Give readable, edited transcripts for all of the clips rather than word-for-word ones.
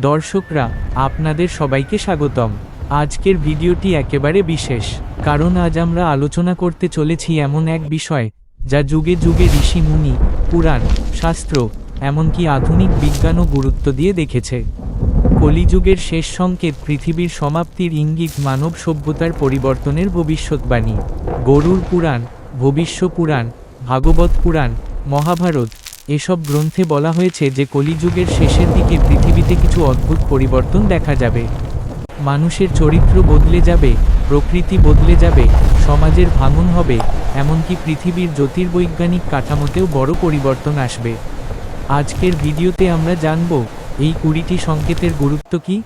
দর্শকরা, আপনাদের সবাইকে স্বাগতম। আজকের ভিডিওটি একেবারে বিশেষ, কারণ আজ আমরা আলোচনা করতে চলেছি এমন এক বিষয় যা যুগে যুগে ঋষি মুনি, পুরাণ, শাস্ত্র, এমনকি আধুনিক বিজ্ঞানও গুরুত্ব দিয়ে দেখেছে। কলিযুগের শেষ সংকেত, পৃথিবীর সমাপ্তির ইঙ্গিত, মানব সভ্যতার পরিবর্তনের ভবিষ্যৎবাণী। গরুড় পুরাণ, ভবিষ্য পুরাণ, ভাগবত পুরাণ, মহাভারত এসব গ্রন্থে বলা হয়েছে যে কলিযুগের শেষের দিকে পৃথিবীতে কিছু অদ্ভুত পরিবর্তন দেখা যাবে। মানুষের চরিত্র বদলে যাবে, প্রকৃতি বদলে যাবে, সমাজের ভাঙন হবে, এমনকি পৃথিবীর জ্যোতির্বৈজ্ঞানিক কাঠামোতেও বড় পরিবর্তন আসবে। আজকের ভিডিওতে আমরা জানব এই 20টি সংকেতের গুরুত্ব কী,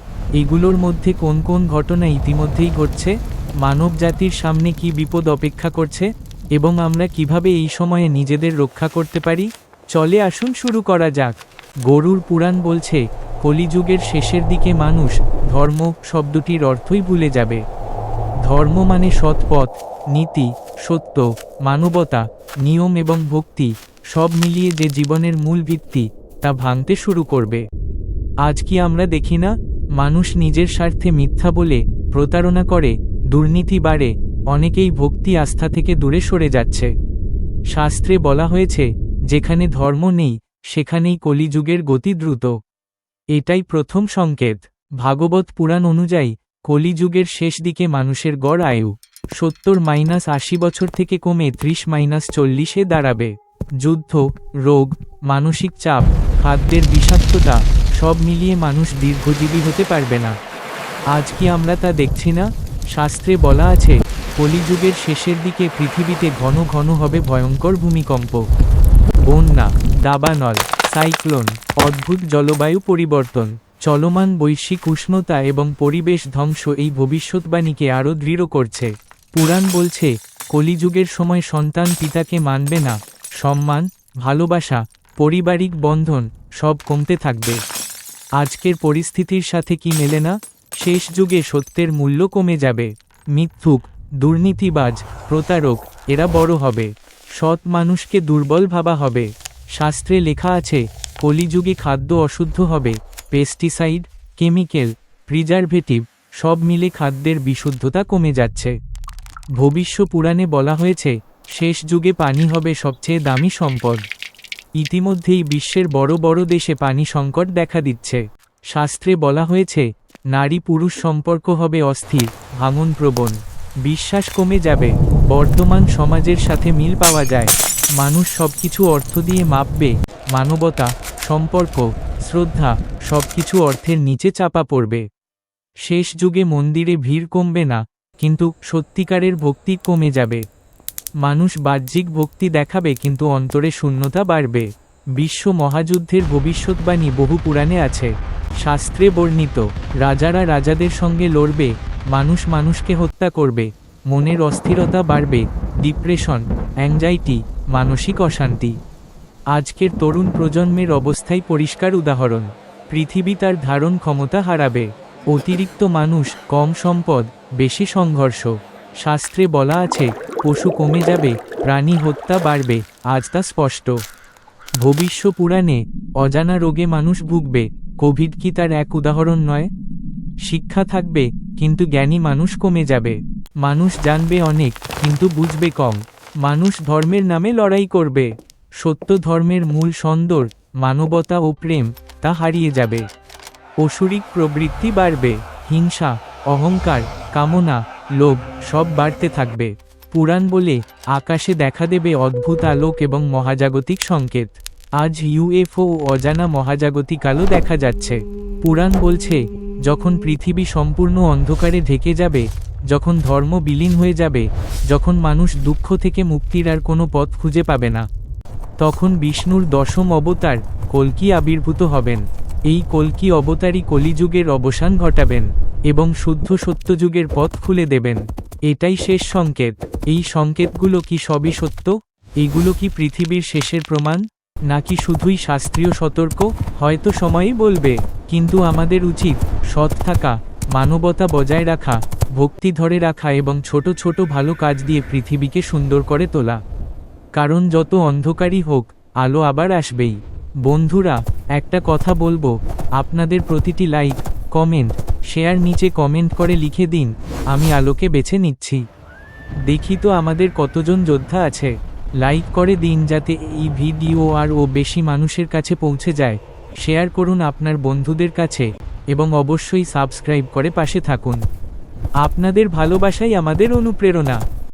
এগুলোর মধ্যে কোন কোন ঘটনা ইতিমধ্যেই ঘটছে, মানব জাতির সামনে কী বিপদ অপেক্ষা করছে, এবং আমরা কিভাবে এই সময়ে নিজেদের রক্ষা করতে পারি। চলে আসুন শুরু করা যাক। গরুড় পুরাণ বলছে, কলিযুগের শেষের দিকে মানুষ ধর্ম শব্দটির অর্থই ভুলে যাবে। ধর্ম মানে সৎ পথ, নীতি, সত্য, মানবতা, নিয়ম এবং ভক্তি সব মিলিয়ে যে জীবনের মূল ভিত্তি, তা ভাঙতে শুরু করবে। আজ কি আমরা দেখি না, মানুষ নিজের স্বার্থে মিথ্যা বলে প্রতারণা করে, দুর্নীতি বাড়ে, অনেকেই ভক্তি আস্থা থেকে দূরে সরে যাচ্ছে। শাস্ত্রে বলা হয়েছে, যেখানে ধর্ম নেই সেখানেই কলিযুগের গতি দ্রুত। এটাই প্রথম সংকেত। ভাগবত পুরাণ অনুযায়ী কলিযুগের শেষ দিকে মানুষের গড় আয়ু 70-80 বছর থেকে কমে 30-40-এ দাঁড়াবে। যুদ্ধ, রোগ, মানসিক চাপ, খাদ্যের বিষাক্ততা সব মিলিয়ে মানুষ দীর্ঘজীবী হতে পারবে না। আজ কি আমরা তা দেখছি না? শাস্ত্রে বলা আছে, কলিযুগের শেষের দিকে পৃথিবীতে ঘন ঘন হবে ভয়ঙ্কর ভূমিকম্প, বন্যা, দাবানল, সাইক্লোন, অদ্ভুত জলবায়ু পরিবর্তন, চলমান বৈশ্বিক উষ্ণতা এবং পরিবেশ ধ্বংস এই ভবিষ্যৎবাণীকে আরও দৃঢ় করছে। পুরাণ বলছে, কলিযুগের সময় সন্তান পিতাকে মানবে না, সম্মান, ভালোবাসা, পারিবারিক বন্ধন সব কমতে থাকবে। আজকের পরিস্থিতির সাথে কি মেলে না? শেষ যুগে সত্যের মূল্য কমে যাবে। মিথ্যুক, দুর্নীতিবাজ, প্রতারক এরা বড় হবে, সৎ মানুষকে দুর্বল ভাবা হবে। শাস্ত্রে লেখা আছে, কলিযুগে খাদ্য অশুদ্ধ হবে, পেস্টিসাইড, কেমিক্যাল, প্রিজারভেটিভ সব মিলে খাদ্যের বিশুদ্ধতা কমে যাচ্ছে। ভবিষ্য পুরাণে বলা হয়েছে, শেষ যুগে পানি হবে সবচেয়ে দামি সম্পদ। ইতিমধ্যেই বিশ্বের বড় বড় দেশে পানি সংকট দেখা দিচ্ছে। শাস্ত্রে বলা হয়েছে, নারী পুরুষ সম্পর্ক হবে অস্থির, ভাঙনপ্রবণ, বিশ্বাস কমে যাবে, বর্তমান সমাজের সাথে মিল পাওয়া যায়। মানুষ সবকিছু অর্থ দিয়ে মাপবে, মানবতা, সম্পর্ক, শ্রদ্ধা সবকিছু অর্থের নিচে চাপা পড়বে। শেষ যুগে মন্দিরে ভিড় কমবে না, কিন্তু সত্যিকারের ভক্তি কমে যাবে। মানুষ বাহ্যিক ভক্তি দেখাবে কিন্তু অন্তরে শূন্যতা বাড়বে। বিশ্ব মহাযুদ্ধের ভবিষ্যৎবাণী বহু পুরাণে আছে। শাস্ত্রে বর্ণিত, রাজারা রাজাদের সঙ্গে লড়বে, মানুষ মানুষকে হত্যা করবে, মনের অস্থিরতা বাড়বে, ডিপ্রেশন, অ্যাংজাইটি, মানসিক অশান্তি। আজকের তরুণ প্রজন্মের অবস্থাই পরিষ্কার উদাহরণ। পৃথিবী তার ধারণ ক্ষমতা হারাবে, অতিরিক্ত মানুষ, কম সম্পদ, বেশি সংঘর্ষ। শাস্ত্রে বলা আছে, পশু কমে যাবে, প্রাণী হত্যা বাড়বে, আজ তা স্পষ্ট। ভবিষ্য পুরাণে অজানা রোগে মানুষ ভুগবে, কোভিড কি তার এক উদাহরণ নয়? শিক্ষা থাকবে কিন্তু জ্ঞানী মানুষ কমে যাবে। মানুষ জানবে অনেক কিন্তু বুঝবে কম। মানুষ ধর্মের নামে লড়াই করবে, সত্য ধর্মের মূল সন্দর, মানবতা ও প্রেম তা হারিয়ে যাবে। অসুরিক প্রবৃত্তি বাড়বে, হিংসা, অহংকার, কামনা, লোভ সব বাড়তে থাকবে। পুরাণ বলে, আকাশে দেখা দেবে অদ্ভুত আলোক এবং মহাজাগতিক সংকেত। আজ ইউএফও ও অজানা মহাজাগতিক আলো দেখা যাচ্ছে। পুরাণ বলছে, যখন পৃথিবী সম্পূর্ণ অন্ধকারে ঢেকে যাবে, যখন ধর্ম বিলীন হয়ে যাবে, যখন মানুষ দুঃখ থেকে মুক্তির আর কোনো পথ খুঁজে পাবে না, তখন বিষ্ণুর দশম অবতার কল্কি আবির্ভূত হবেন। এই কল্কি অবতারই কলিযুগের অবসান ঘটাবেন এবং শুদ্ধ সত্যযুগের পথ খুলে দেবেন। এটাই শেষ সংকেত। এই সংকেতগুলো কি সবই সত্য? এগুলো কি পৃথিবীর শেষের প্রমাণ, নাকি শুধুই শাস্ত্রীয় সতর্ক? হয়তো সময়ই বলবে, কিন্তু আমাদের উচিত সৎ থাকা, মানবতা বজায় রাখা, ভক্তি ধরে রাখা এবং ছোট ছোট ভালো কাজ দিয়ে পৃথিবীকে সুন্দর করে তোলা। কারণ যত অন্ধকারই হোক, আলো আবার আসবেই। বন্ধুরা, একটা কথা বলবো, আপনাদের প্রতিটি লাইক, কমেন্ট, শেয়ার নিচে কমেন্ট করে লিখে দিন, আমি আলোকে বেছে নিচ্ছি। দেখি তো আমাদের কতজন যোদ্ধা আছে। লাইক করে দিন যাতে এই ভিডিও আরও বেশি মানুষের কাছে পৌঁছে যায়। শেয়ার করুন আপনার বন্ধুদের কাছে এবং অবশ্যই সাবস্ক্রাইব করে পাশে থাকুন। আপনাদের ভালোবাসাই আমাদের অনুপ্রেরণা।